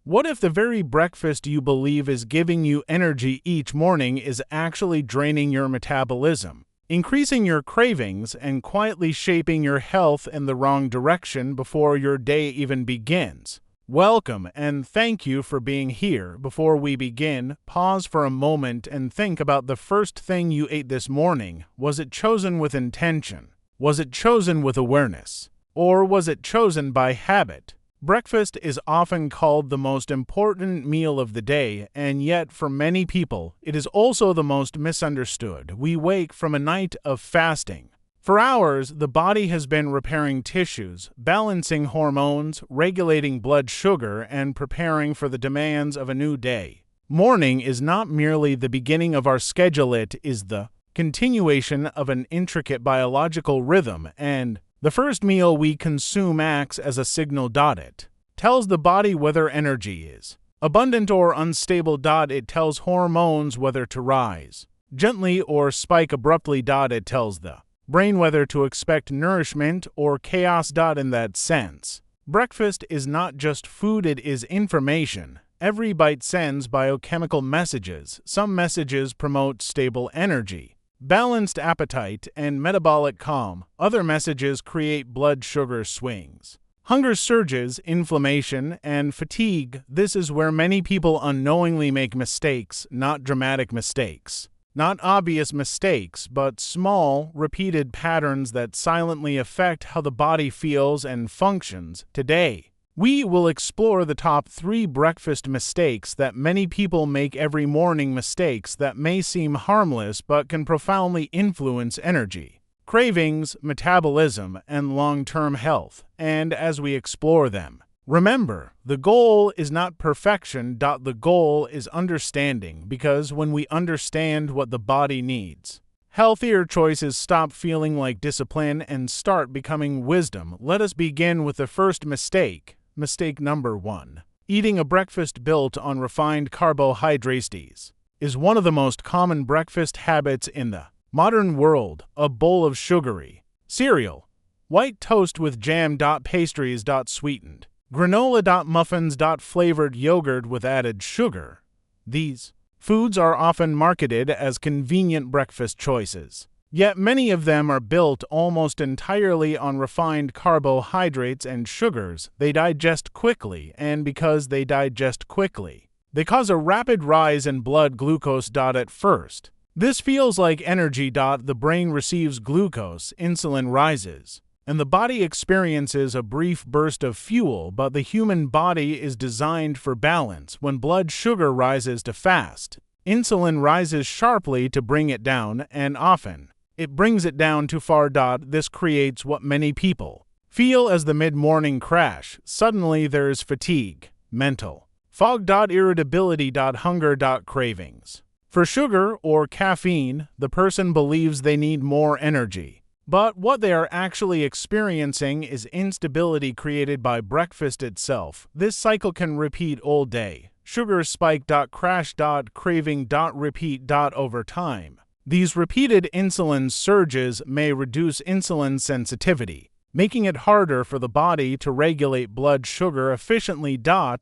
What if the very breakfast you believe is giving you energy each morning is actually draining your metabolism, increasing your cravings, and quietly shaping your health in the wrong direction before your day even begins? Welcome and thank you for being here. Before we begin, pause for a moment and think about the first thing you ate this morning. Was it chosen with intention? Was it chosen with awareness? Or was it chosen by habit? Breakfast is often called the most important meal of the day, and yet for many people, it is also the most misunderstood. We wake from a night of fasting. For hours, the body has been repairing tissues, balancing hormones, regulating blood sugar, and preparing for the demands of a new day. Morning is not merely the beginning of our schedule, it is the continuation of an intricate biological rhythm, and the first meal we consume acts as a signal. It tells the body whether energy is abundant or unstable. It tells hormones whether to rise gently or spike abruptly. It tells the brain whether to expect nourishment or chaos. In that sense, breakfast is not just food, it is information. Every bite sends biochemical messages. Some messages promote stable energy, balanced appetite, and metabolic calm. Other messages create blood sugar swings, hunger surges, inflammation, and fatigue. This is where many people unknowingly make mistakes, not dramatic mistakes, not obvious mistakes, but small, repeated patterns that silently affect how the body feels and functions. Today, we will explore the top 3 breakfast mistakes that many people make every morning, mistakes that may seem harmless but can profoundly influence energy, cravings, metabolism, and long-term health. And as we explore them, remember, the goal is not perfection. The goal is understanding, because when we understand what the body needs, healthier choices stop feeling like discipline and start becoming wisdom. Let us begin with the first mistake. Mistake number 1. Eating a breakfast built on refined carbohydrates is one of the most common breakfast habits in the modern world. A bowl of sugary cereal, white toast with jam. Pastries. Sweetened granola. Muffins. Flavored yogurt with added sugar. These foods are often marketed as convenient breakfast choices, yet many of them are built almost entirely on refined carbohydrates and sugars. They digest quickly, and because they digest quickly, they cause a rapid rise in blood glucose. At first, this feels like energy. The brain receives glucose, insulin rises, and the body experiences a brief burst of fuel, but the human body is designed for balance. When blood sugar rises too fast, insulin rises sharply to bring it down, and often it brings it down too far. This creates what many people feel as the mid-morning crash. Suddenly there's fatigue, mental fog. Irritability. Hunger. Cravings for sugar or caffeine. The person believes they need more energy, but what they are actually experiencing is instability created by breakfast itself. This cycle can repeat all day. Sugar spike. Crash. Craving. Repeat. Over time, these repeated insulin surges may reduce insulin sensitivity, making it harder for the body to regulate blood sugar efficiently.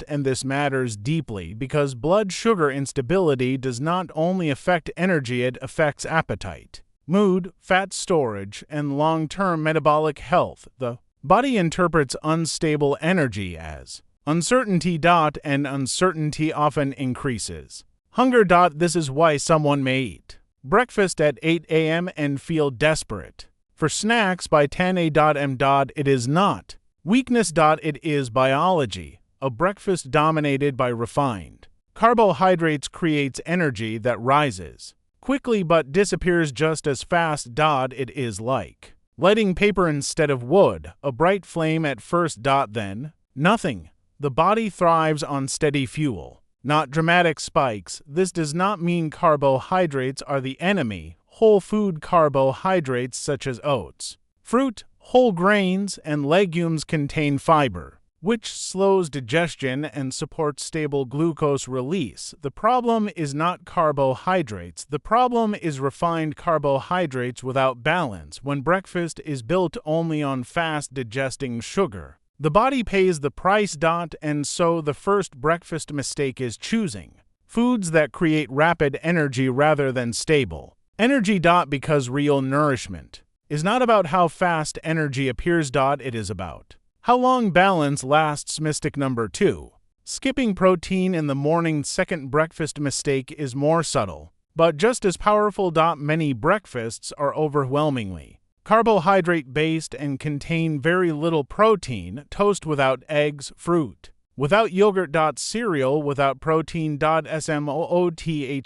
And this matters deeply because blood sugar instability does not only affect energy, it affects appetite, mood, fat storage, and long-term metabolic health. The body interprets unstable energy as uncertainty. And uncertainty often increases hunger. This is why someone may eat breakfast at 8 a.m. and feel desperate for snacks by 10 a.m. It is not weakness. It is biology. A breakfast dominated by refined carbohydrates creates energy that rises quickly but disappears just as fast. It is like lighting paper instead of wood, a bright flame at first. Then nothing. The body thrives on steady fuel, not dramatic spikes. This does not mean carbohydrates are the enemy. Whole food carbohydrates such as oats, fruit, whole grains, and legumes contain fiber, which slows digestion and supports stable glucose release. The problem is not carbohydrates. The problem is refined carbohydrates without balance. When breakfast is built only on fast-digesting sugar, The body pays the price. And so the first breakfast mistake is choosing foods that create rapid energy rather than stable energy. Because real nourishment is not about how fast energy appears. It is about how long balance lasts. Mistake number 2. Skipping protein in the morning. Second breakfast mistake is more subtle, but just as powerful. Many breakfasts are overwhelmingly carbohydrate-based and contain very little protein. Toast without eggs, fruit without yogurt. Cereal without protein. Smoothie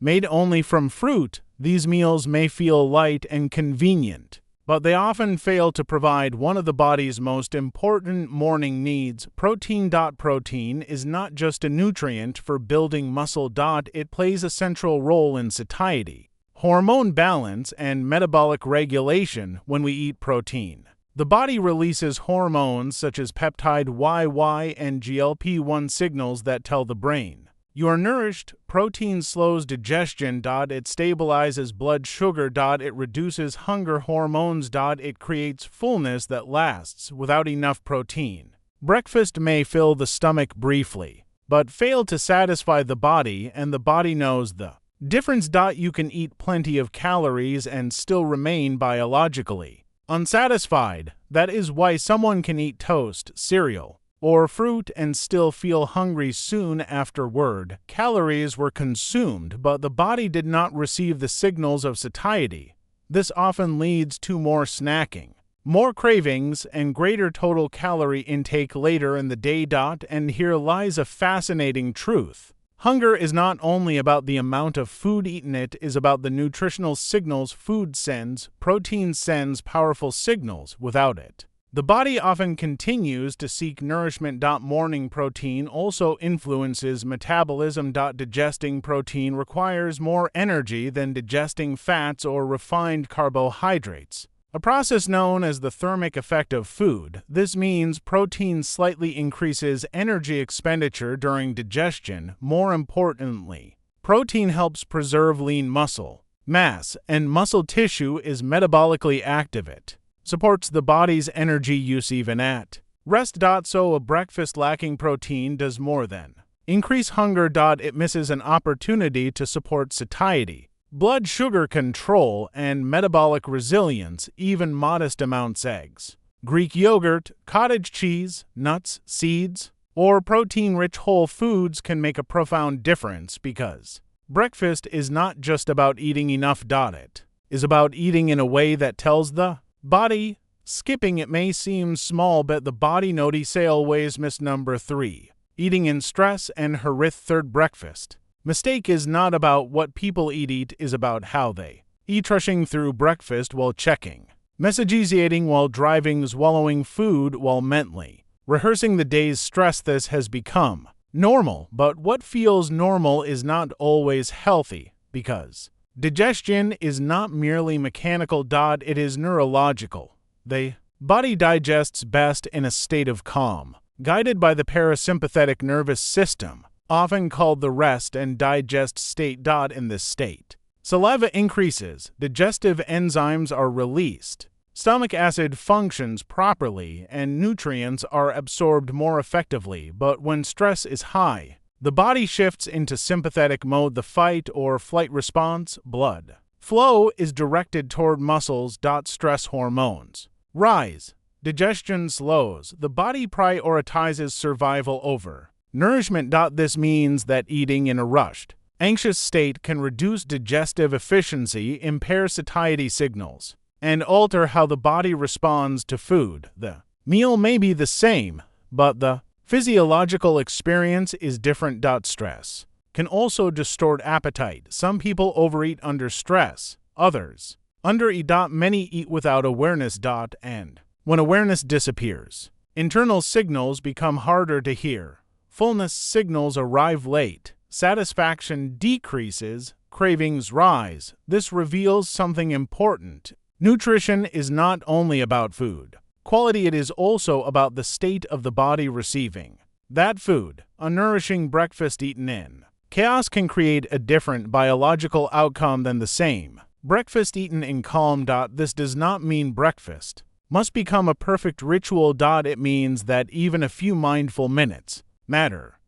made only from fruit. These meals may feel light and convenient, but they often fail to provide one of the body's most important morning needs, protein. Protein is not just a nutrient for building muscle. It plays a central role in satiety, hormone balance, and metabolic regulation. When we eat protein, the body releases hormones such as peptide YY and GLP-1 signals that tell the brain, "You are nourished." Protein slows digestion. It stabilizes blood sugar. It reduces hunger hormones. It creates fullness that lasts. Without enough protein, breakfast may fill the stomach briefly, but fail to satisfy the body, and the body knows the difference. You can eat plenty of calories and still remain biologically unsatisfied. That is why someone can eat toast, cereal, or fruit and still feel hungry soon afterward. Calories were consumed, but the body did not receive the signals of satiety. This often leads to more snacking, more cravings, and greater total calorie intake later in the day. And here lies a fascinating truth. Hunger is not only about the amount of food eaten, it is about the nutritional signals food sends. Protein sends powerful signals. Without it, the body often continues to seek nourishment. Morning protein also influences metabolism. Digesting protein requires more energy than digesting fats or refined carbohydrates, a process known as the thermic effect of food. This means protein slightly increases energy expenditure during digestion. More importantly, protein helps preserve lean muscle mass, and muscle tissue is metabolically active. It supports the body's energy use even at rest. So a breakfast lacking protein does more than increase hunger. It misses an opportunity to support satiety, blood sugar control, and metabolic resilience. Even modest amounts eggs, Greek yogurt, cottage cheese, nuts, seeds, or protein-rich whole foods can make a profound difference, because breakfast is not just about eating enough. It is about eating in a way that tells the body. Skipping it may seem small, but the body notices always. Miss number 3. Eating in stress and hurry. Third breakfast mistake is not about what people eat. It is about how they eat. Rushing through breakfast while checking messages, eating while driving, swallowing food while mentally rehearsing the day's stress. This has become normal, but what feels normal is not always healthy, because digestion is not merely mechanical. It is neurological. The body digests best in a state of calm, guided by the parasympathetic nervous system, often called the rest and digest state. In this state, saliva increases, digestive enzymes are released, stomach acid functions properly, and nutrients are absorbed more effectively. But when stress is high, the body shifts into sympathetic mode. The fight or flight response, blood flow, is directed toward muscles. Stress hormones rise, digestion slows, the body prioritizes survival over nourishment. This means that eating in a rushed, anxious state can reduce digestive efficiency, impair satiety signals, and alter how the body responds to food. The meal may be the same, but the physiological experience is different. Stress can also distort appetite. Some people overeat under stress, others undereat. Many eat without awareness. And when awareness disappears, internal signals become harder to hear. Fullness signals arrive late, satisfaction decreases, cravings rise. This reveals something important. Nutrition is not only about food quality, it is also about the state of the body receiving that food. A nourishing breakfast eaten in chaos can create a different biological outcome than the same breakfast eaten in calm. This does not mean breakfast must become a perfect ritual. It means that even a few mindful minutes matter.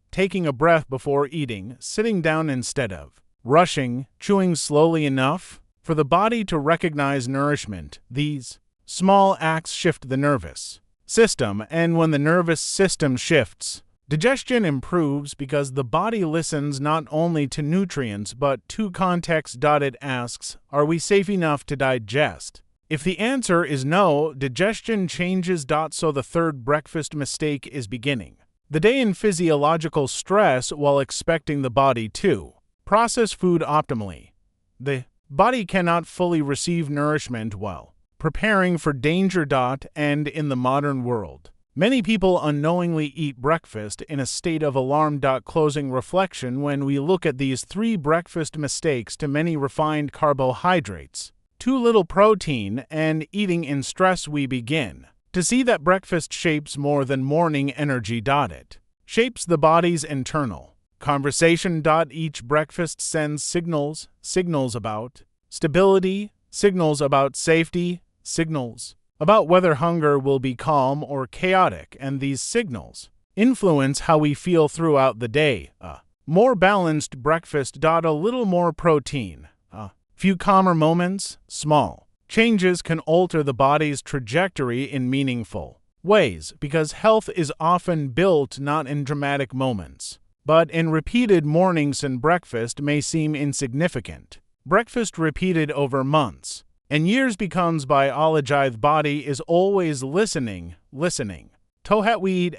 Taking a breath before eating, sitting down instead of rushing, chewing slowly enough for the body to recognize nourishment. These small acts shift the nervous system, and when the nervous system shifts, digestion improves because the body listens not only to nutrients but to context. It asks, are we safe enough to digest? If the answer is no, digestion changes. So the third breakfast mistake is beginning the day in physiological stress while expecting the body to process food optimally. The body cannot fully receive nourishment while preparing for danger. And in the modern world, many people unknowingly eat breakfast in a state of alarm. Closing reflection: when we look at these three breakfast mistakes, too many refined carbohydrates, too little protein, and eating in stress, we begin to see that breakfast shapes more than morning energy. It shapes the body's internal conversation. Each breakfast sends signals about stability, signals about safety, signals about whether hunger will be calm or chaotic, and these signals influence how we feel throughout the day. A more balanced breakfast. A little more protein, a few calmer moments, small changes can alter the body's trajectory in meaningful ways, because health is often built not in dramatic moments, but in repeated mornings. And breakfast may seem insignificant. Breakfast repeated over months and years becomes biology. The body is always listening. To we eat,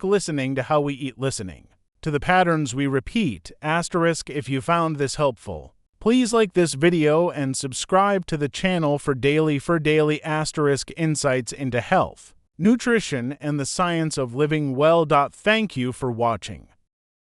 listening to how we eat, listening to the patterns we repeat. If you found this helpful, please like this video and subscribe to the channel for daily insights into health, nutrition, and the science of living well. Thank you for watching.